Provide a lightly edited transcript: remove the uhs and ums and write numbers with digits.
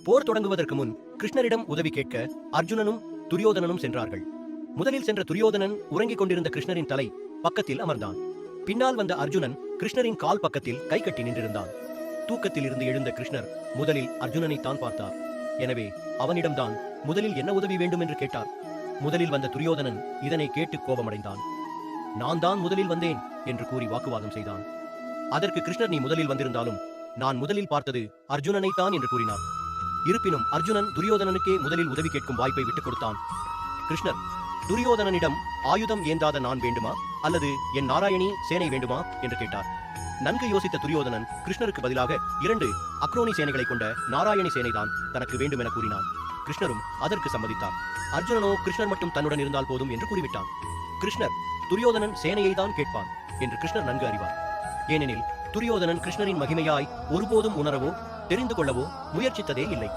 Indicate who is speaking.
Speaker 1: போர் தொடங்குவதற்கு முன் கிருஷ்ணரிடம் உதவி கேட்க அர்ஜுனனும் துரியோதனனும் சென்றார்கள். முதலில் சென்ற துரியோதனன் உறங்கிக் கொண்டிருந்த கிருஷ்ணரின் தலை பக்கத்தில் அமர்ந்தான். பின்னால் வந்த அர்ஜுனன் கிருஷ்ணரின் கால் பக்கத்தில் கை கட்டி நின்றிருந்தான். தூக்கத்தில் இருந்து எழுந்த கிருஷ்ணர் முதலில் அர்ஜுனனை தான் பார்த்தார். எனவே அவனிடம்தான் முதலில் என்ன உதவி வேண்டும் என்று கேட்டார். முதலில் வந்த துரியோதனன் இதனை கேட்டு கோபமடைந்தான். நான் தான் முதலில் வந்தேன் என்று கூறி வாக்குவாதம் செய்தான். அதற்கு கிருஷ்ணர், நீ முதலில் வந்திருந்தாலும் நான் முதலில் பார்த்தது அர்ஜுனனைத்தான் என்று கூறினார். இருப்பினும் அர்ஜுனன் துரியோதனனுக்கே முதலில் உதவி கேட்கும் வாய்ப்பை விட்டுக் கொடுத்தான். கிருஷ்ணர் துரியோதனனிடம் ஆயுதம் ஏந்தாத நான் வேண்டுமா அல்லது என் நாராயணி சேனை வேண்டுமா என்று கேட்டார். நன்கு யோசித்த துரியோதனன் கிருஷ்ணருக்கு பதிலாக 2 அக்ரோனி சேனைகளை கொண்ட நாராயணி சேனைதான் தனக்கு வேண்டும் என கூறினான். கிருஷ்ணரும் அதற்கு சம்மதித்தார். அர்ஜுனனோ கிருஷ்ணர் மட்டும் தன்னுடன் இருந்தால் போதும் என்று கூறிவிட்டான். கிருஷ்ணர் துரியோதனன் சேனையை தான் கேட்பான் என்று கிருஷ்ணர் நன்கு அறிவார். ஏனெனில் துரியோதனன் கிருஷ்ணரின் மகிமையாய் ஒருபோதும் உணரவோ தெரிந்து கொள்ளவோ முயற்சித்ததே இல்லை.